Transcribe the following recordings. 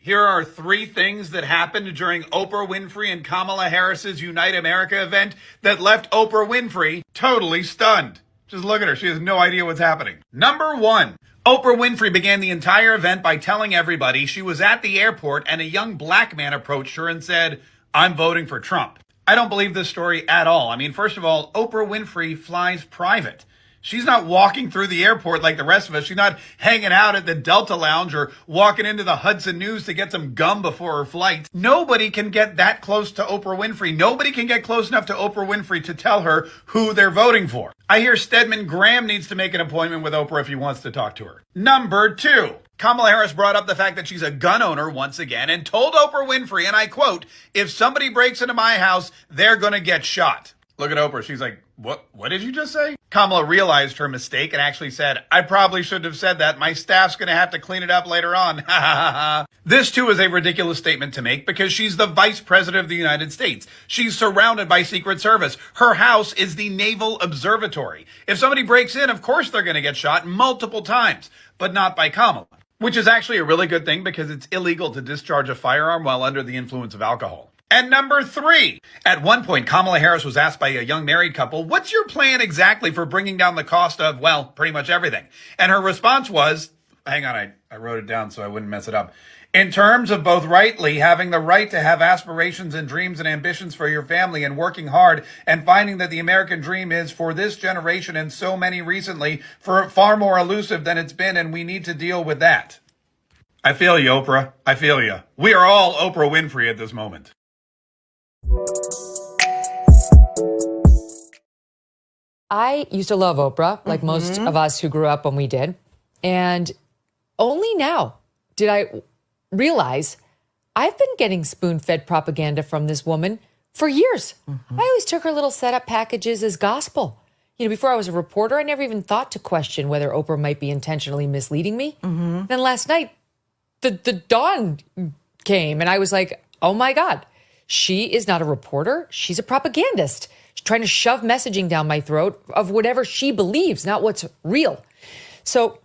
Here are 3 things that happened during Oprah Winfrey and Kamala Harris's Unite America event that left Oprah Winfrey totally stunned. Just look at her. She has no idea what's happening. Number 1. Oprah Winfrey began the entire event by telling everybody she was at the airport and a young black man approached her and said, "I'm voting for Trump." I don't believe this story at all. I mean, first of all, Oprah Winfrey flies private. She's not walking through the airport like the rest of us. She's not hanging out at the Delta Lounge or walking into the Hudson News to get some gum before her flight. Nobody can get that close to Oprah Winfrey. Nobody can get close enough to Oprah Winfrey to tell her who they're voting for. I hear Stedman Graham needs to make an appointment with Oprah if he wants to talk to her. Number 2. Kamala Harris brought up the fact that she's a gun owner once again and told Oprah Winfrey, and I quote, "If somebody breaks into my house, they're going to get shot." Look at Oprah. She's like, What did you just say? Kamala realized her mistake and actually said, "I probably shouldn't have said that. My staff's going to have to clean it up later on." This, too, is a ridiculous statement to make because she's the vice president of the United States. She's surrounded by Secret Service. Her house is the Naval Observatory. If somebody breaks in, of course they're going to get shot multiple times, but not by Kamala, which is actually a really good thing because it's illegal to discharge a firearm while under the influence of alcohol. And number 3, at one point, Kamala Harris was asked by a young married couple, "What's your plan exactly for bringing down the cost of, well, pretty much everything?" And her response was, hang on, I wrote it down so I wouldn't mess it up. "In terms of both rightly having the right to have aspirations and dreams and ambitions for your family and working hard and finding that the American dream is for this generation and so many recently for far more elusive than it's been, and we need to deal with that." I feel you, Oprah. I feel you. We are all Oprah Winfrey at this moment. I used to love Oprah, like most of us who grew up when we did. And only now did I realize I've been getting spoon-fed propaganda from this woman for years. I always took her little setup packages as gospel. You know, before I was a reporter, I never even thought to question whether Oprah might be intentionally misleading me. Then last night, the dawn came and I was like, oh my God, she is not a reporter. She's a propagandist. She's trying to shove messaging down my throat of whatever she believes, not what's real. So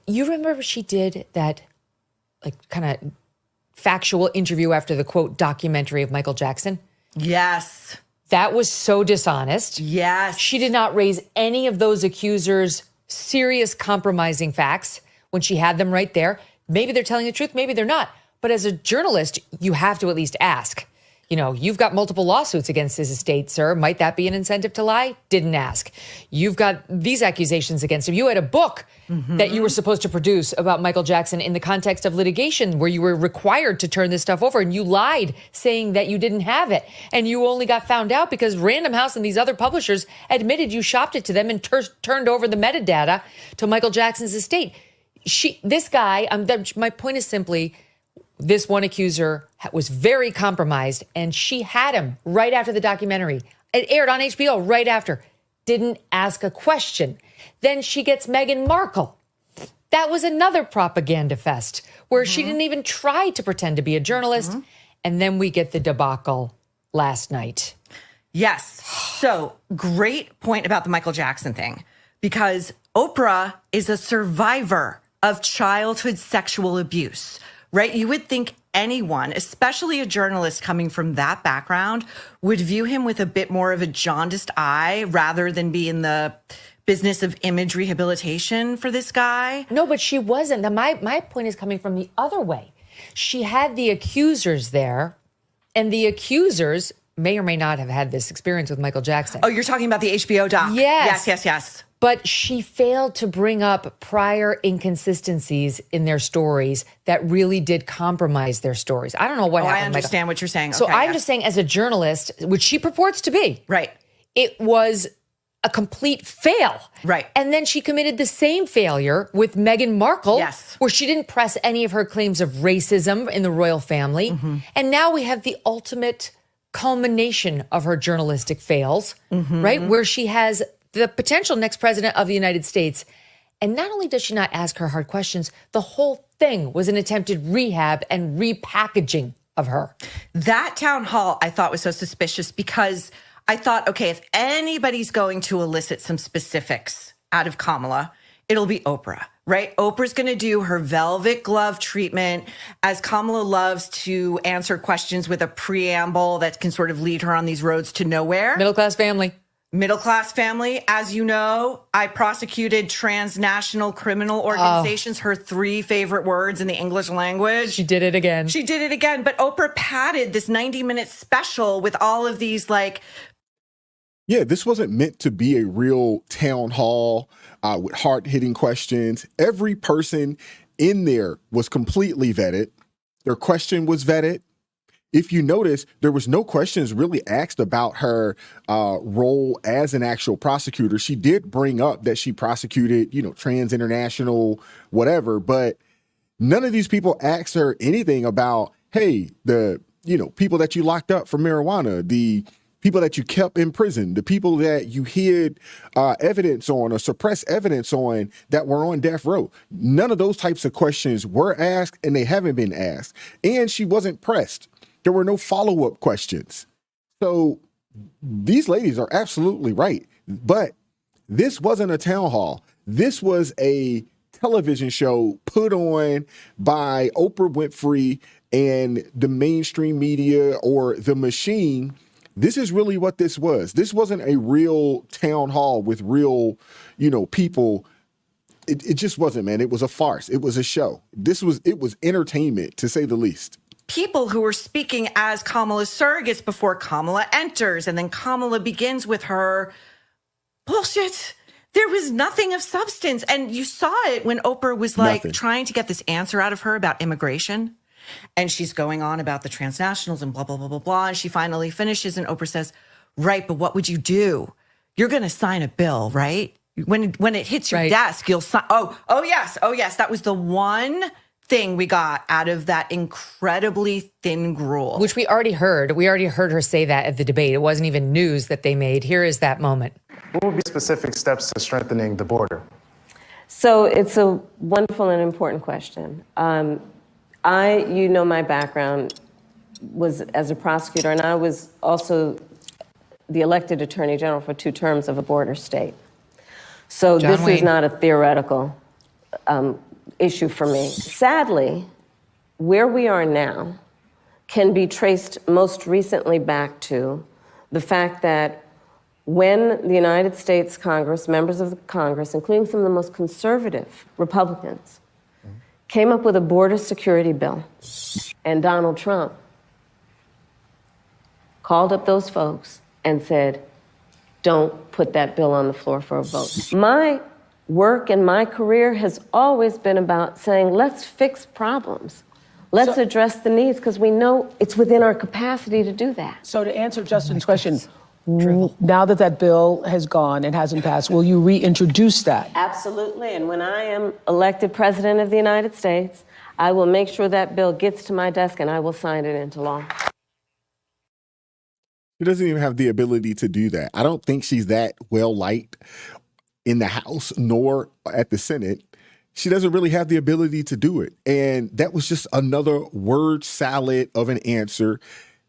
you remember she did that like kind of factual interview after the quote documentary of Michael Jackson? Yes. That was so dishonest. Yes. She did not raise any of those accusers' serious compromising facts when she had them right there. Maybe they're telling the truth, maybe they're not. But as a journalist, you have to at least ask. You know, you've got multiple lawsuits against his estate, sir. Might that be an incentive to lie? Didn't ask. You've got these accusations against him. You had a book that you were supposed to produce about Michael Jackson in the context of litigation where you were required to turn this stuff over, and you lied saying that you didn't have it. And you only got found out because Random House and these other publishers admitted you shopped it to them and turned over the metadata to Michael Jackson's estate. This guy, my point is simply, this one accuser was very compromised, and she had him right after the documentary. It aired on HBO right after. Didn't ask a question. Then she gets Megyn Markle. That was another propaganda fest where she didn't even try to pretend to be a journalist. And then we get the debacle last night. Yes. So great point about the Michael Jackson thing, because Oprah is a survivor of childhood sexual abuse. Right? You would think anyone, especially a journalist coming from that background, would view him with a bit more of a jaundiced eye rather than be in the business of image rehabilitation for this guy. No, but she wasn't. My point is coming from the other way. She had the accusers there, and the accusers may or may not have had this experience with Michael Jackson. Oh, you're talking about the HBO doc? Yes. Yes. But she failed to bring up prior inconsistencies in their stories that really did compromise their stories. I don't know what happened. I understand what you're saying. So okay, I'm just saying, as a journalist, which she purports to be, right, it was a complete fail. Right. And then she committed the same failure with Megyn Markle, yes, where she didn't press any of her claims of racism in the royal family. And now we have the ultimate culmination of her journalistic fails, right? Where she has the potential next president of the United States. And not only does she not ask her hard questions, the whole thing was an attempted rehab and repackaging of her. That town hall I thought was so suspicious because I thought, okay, if anybody's going to elicit some specifics out of Kamala, it'll be Oprah. right? Oprah's going to do her velvet glove treatment as Kamala loves to answer questions with a preamble that can sort of lead her on these roads to nowhere. Middle-class family. Middle-class family. As you know, I prosecuted transnational criminal organizations, her 3 favorite words in the English language. She did it again. She did it again. But Oprah padded this 90-minute special with all of these Yeah, this wasn't meant to be a real town hall with hard-hitting questions. Every person in there was completely vetted. Their question was vetted. If you notice, there was no questions really asked about her role as an actual prosecutor. She did bring up that she prosecuted, trans international, whatever, but none of these people asked her anything about, hey, the, people that you locked up for marijuana, the people that you kept in prison, the people that you hid evidence on or suppressed evidence on that were on death row. None of those types of questions were asked, and they haven't been asked. And she wasn't pressed. There were no follow-up questions. So these ladies are absolutely right. But this wasn't a town hall. This was a television show put on by Oprah Winfrey and the mainstream media or the machine. This is really what this was. This wasn't a real town hall with real, people. It just wasn't, man. It was a farce. It was a show. It was entertainment, to say the least. people who were speaking as Kamala's surrogates before Kamala enters. And then Kamala begins with her bullshit. There was nothing of substance. And you saw it when Oprah was trying to get this answer out of her about immigration. And she's going on about the transnationals and blah, blah, blah, blah, blah. And she finally finishes and Oprah says, right, but what would you do? You're going to sign a bill, right? When it hits your desk, you'll sign. Oh, yes. That was the one thing we got out of that incredibly thin gruel. Which we already heard. We already heard her say that at the debate. It wasn't even news that they made. Here is that moment. What would be specific steps to strengthening the border? So it's a wonderful and important question. My background was as a prosecutor, and I was also the elected attorney general for 2 terms of a border state. So this is not a theoretical issue for me. Sadly, where we are now can be traced most recently back to the fact that when the United States Congress, members of the Congress, including some of the most conservative Republicans, came up with a border security bill, and Donald Trump called up those folks and said, don't put that bill on the floor for a vote. My work and my career has always been about saying, let's fix problems. Let's address the needs, because we know it's within our capacity to do that. So to answer Justin's question, now that that bill has gone and hasn't passed, will you reintroduce that? Absolutely. And when I am elected president of the United States, I will make sure that bill gets to my desk and I will sign it into law. She doesn't even have the ability to do that. I don't think she's that well liked in the House nor at the Senate. She doesn't really have the ability to do it. And that was just another word salad of an answer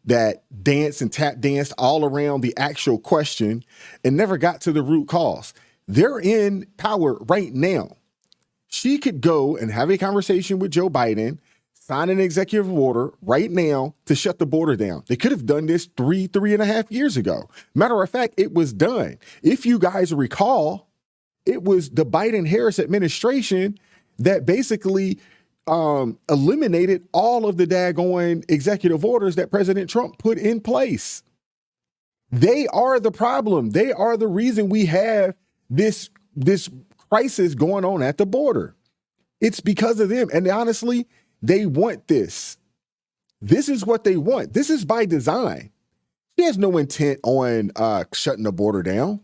that danced and tap danced all around the actual question and never got to the root cause. They're in power right now. She could go and have a conversation with Joe Biden, sign an executive order right now to shut the border down. They could have done this 3.5 years ago. Matter of fact, it was done. If you guys recall, it was the Biden-Harris administration that basically eliminated all of the daggone executive orders that President Trump put in place. They are the problem. They are the reason we have this crisis going on at the border. It's because of them. And honestly, they want this. This is what they want. This is by design. She has no intent on shutting the border down.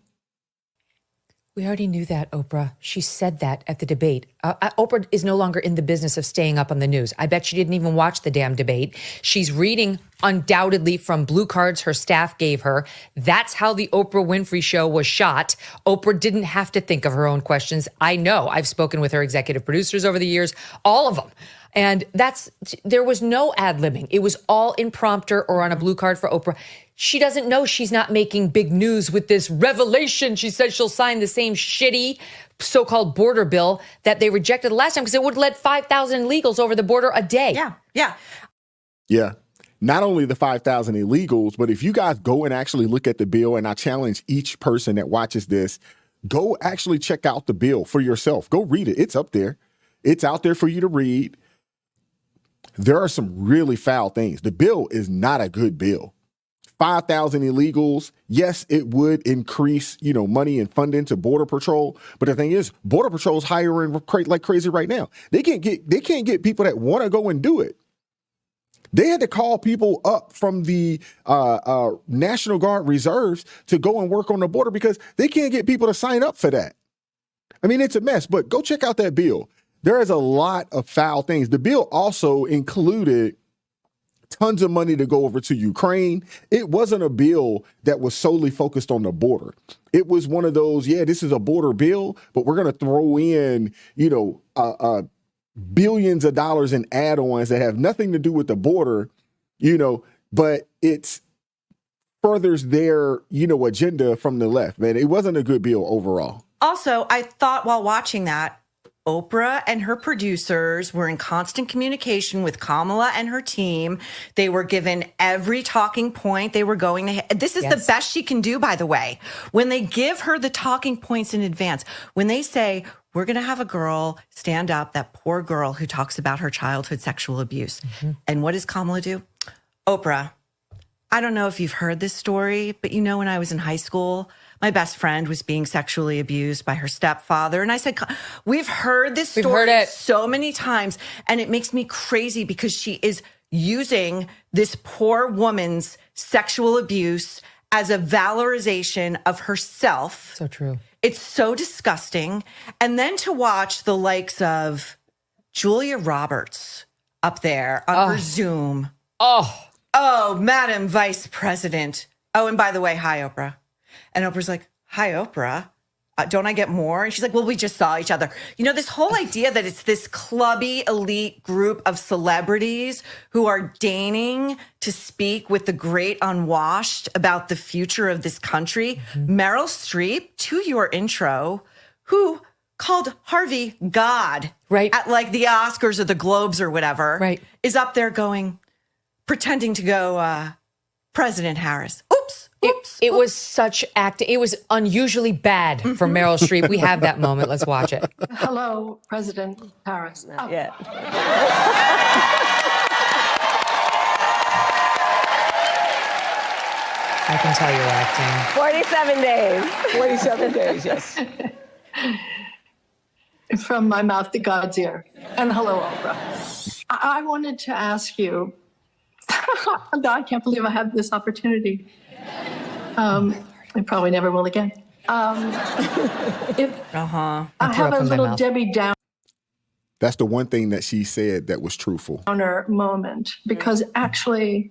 We already knew that, Oprah. She said that at the debate. Oprah is no longer in the business of staying up on the news. I bet she didn't even watch the damn debate. She's reading undoubtedly from blue cards her staff gave her. That's how the Oprah Winfrey show was shot. Oprah didn't have to think of her own questions. I know. I've spoken with her executive producers over the years, all of them. And there was no ad-libbing. It was all impromptu or on a blue card for Oprah. She doesn't know she's not making big news with this revelation. She said she'll sign the same shitty so-called border bill that they rejected the last time because it would let 5,000 illegals over the border a day. Yeah. Not only the 5,000 illegals, but if you guys go and actually look at the bill, and I challenge each person that watches this, go actually check out the bill for yourself. Go read it. It's up there. It's out there for you to read. There are some really foul things. The bill is not a good bill. 5,000 illegals. Yes, it would increase, money and funding to Border Patrol. But the thing is, Border Patrol is hiring like crazy right now. They can't get people that want to go and do it. They had to call people up from the National Guard reserves to go and work on the border because they can't get people to sign up for that. I mean, it's a mess, but go check out that bill. There is a lot of foul things. The bill also included tons of money to go over to Ukraine. It wasn't a bill that was solely focused on the border. It was one of those, this is a border bill, but we're going to throw in, billions of dollars in add-ons that have nothing to do with the border, but it's furthers their, agenda from the left, man. It wasn't a good bill overall. Also, I thought while watching that, Oprah and her producers were in constant communication with Kamala and her team. They were given every talking point they were going to. This is the best she can do, by the way. When they give her the talking points in advance, when they say, we're going to have a girl stand up, that poor girl who talks about her childhood sexual abuse. Mm-hmm. And what does Kamala do? Oprah, I don't know if you've heard this story, but when I was in high school, my best friend was being sexually abused by her stepfather. And I said, we've heard this story so many times. And it makes me crazy because she is using this poor woman's sexual abuse as a valorization of herself. So true. It's so disgusting. And then to watch the likes of Julia Roberts up there on her Zoom. Oh, Madam Vice President. Oh, and by the way, hi, Oprah. And Oprah's like, hi, Oprah. Don't I get more? And she's like, well, we just saw each other. This whole idea that it's this clubby elite group of celebrities who are deigning to speak with the great unwashed about the future of this country. Mm-hmm. Meryl Streep, to your intro, who called Harvey God at like the Oscars or the Globes or whatever, is up there pretending to go, President Harris. It was such acting. It was unusually bad for Meryl Streep. We have that moment. Let's watch it. Hello, President Harris. Not yet. I can tell you're acting. 47 days. 47 days, yes. From my mouth to God's ear. And hello, Oprah. I wanted to ask you, I can't believe I have this opportunity. I probably never will again. I have a little Debbie That's the one thing that she said that was truthful. Downer moment, because actually,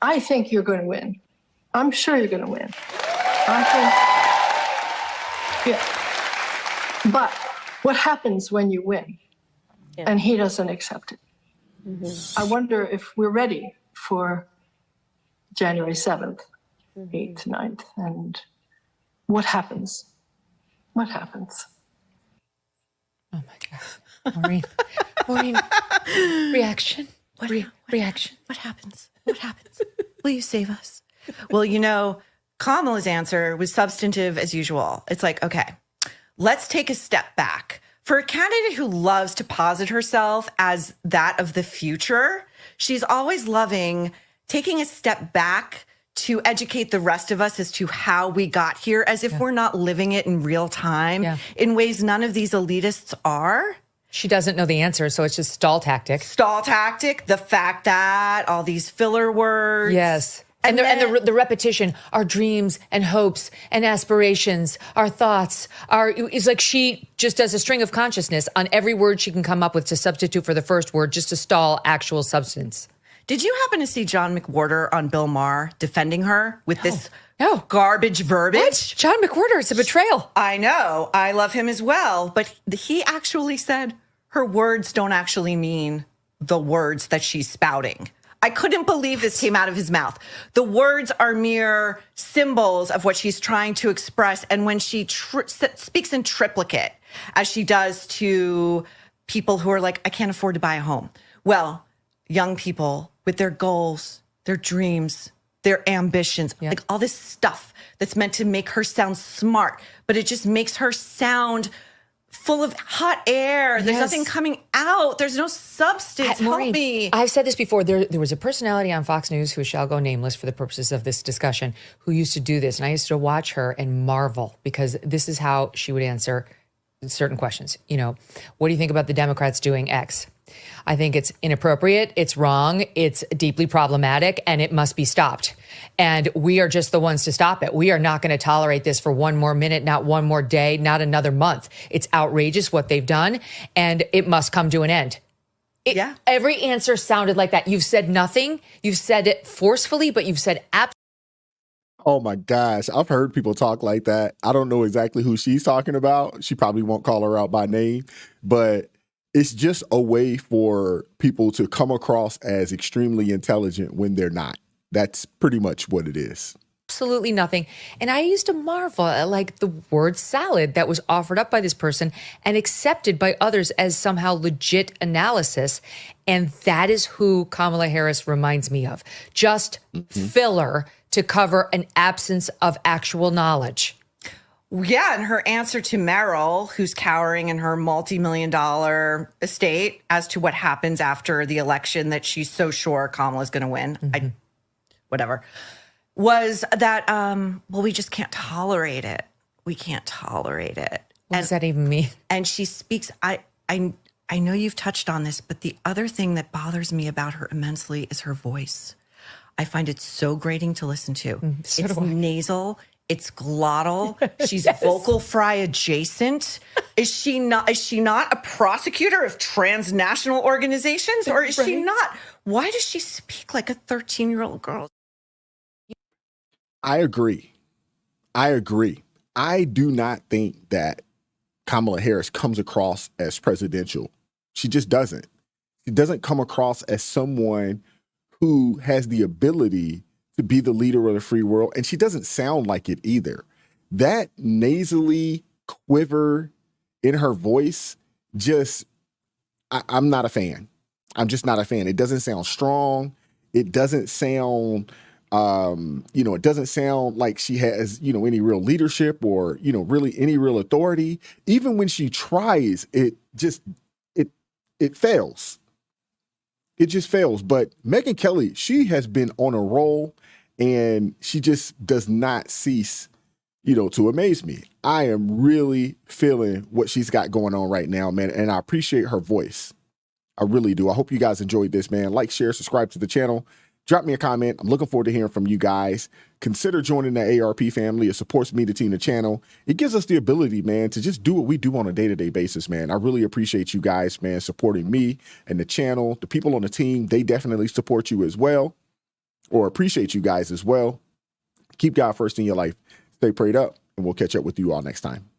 I think you're going to win. I'm sure you're going to win. But what happens when you win and he doesn't accept it? Mm-hmm. I wonder if we're ready for January 7th. 8th, 9th, and what happens? What happens? Oh my God. Maureen, reaction. Reaction. What happens? What happens? Will you save us? Well, Kamala's answer was substantive as usual. It's like, okay, let's take a step back. For a candidate who loves to posit herself as that of the future, she's always loving taking a step back to educate the rest of us as to how we got here, as if we're not living it in real time in ways none of these elitists are. She doesn't know the answer, so it's just stall tactic. Stall tactic, the fact that all these filler words. Yes. And the repetition, our dreams and hopes and aspirations, our thoughts, it's like she just does a string of consciousness on every word she can come up with to substitute for the first word just to stall actual substance. Did you happen to see John McWhorter on Bill Maher defending her with this No. garbage verbiage? What? John McWhorter, it's a betrayal. I know. I love him as well. But he actually said her words don't actually mean the words that she's spouting. I couldn't believe this came out of his mouth. The words are mere symbols of what she's trying to express. And when she speaks in triplicate, as she does to people who are like, I can't afford to buy a home. Well, young people with their goals, their dreams, their ambitions, like all this stuff that's meant to make her sound smart, but it just makes her sound full of hot air. There's nothing coming out. There's no substance. Help me. I've said this before. There was a personality on Fox News who shall go nameless for the purposes of this discussion who used to do this. And I used to watch her and marvel because this is how she would answer certain questions. You know, what do you think about the Democrats doing X? I think it's inappropriate, it's wrong, it's deeply problematic, and it must be stopped. And we are just the ones to stop it. We are not going to tolerate this for one more minute, not one more day, not another month. It's outrageous what they've done, and it must come to an end. Every answer sounded like that. You've said nothing. You've said it forcefully, but you've said absolutely. Oh my gosh, I've heard people talk like that. I don't know exactly who she's talking about. She probably won't call her out by name, but it's just a way for people to come across as extremely intelligent when they're not. That's pretty much what it is. Absolutely nothing. And I used to marvel at like the word salad that was offered up by this person and accepted by others as somehow legit analysis. And that is who Kamala Harris reminds me of. Just filler to cover an absence of actual knowledge. Yeah, and her answer to Merrill, who's cowering in her multi-million-dollar estate as to what happens after the election that she's so sure Kamala's going to win, whatever, was that, well, we just can't tolerate it. We can't tolerate it. What does that even mean? And she speaks, I know you've touched on this, but the other thing that bothers me about her immensely is her voice. I find it so grating to listen to. It's nasal. It's glottal. She's vocal fry adjacent. Is she not a prosecutor of transnational organizations, or is she not? Why does she speak like a 13-year-old girl? I agree. I do not think that Kamala Harris comes across as presidential. She just doesn't. She doesn't come across as someone who has the ability to be the leader of the free world. And she doesn't sound like it either. That nasally quiver in her voice, I'm not a fan. I'm just not a fan. It doesn't sound strong. It doesn't sound, it doesn't sound like she has, any real leadership or, really any real authority. Even when she tries, it fails. It just fails. But Megyn Kelly, she has been on a roll. And she just does not cease, to amaze me. I am really feeling what she's got going on right now, man. And I appreciate her voice. I really do. I hope you guys enjoyed this, man. Like, share, subscribe to the channel. Drop me a comment. I'm looking forward to hearing from you guys. Consider joining the ARP family. It supports me to team the channel. It gives us the ability, man, to just do what we do on a day-to-day basis, man. I really appreciate you guys, man, supporting me and the channel. The people on the team, they definitely support you as well. Or appreciate you guys as well. Keep God first in your life. Stay prayed up, and we'll catch up with you all next time.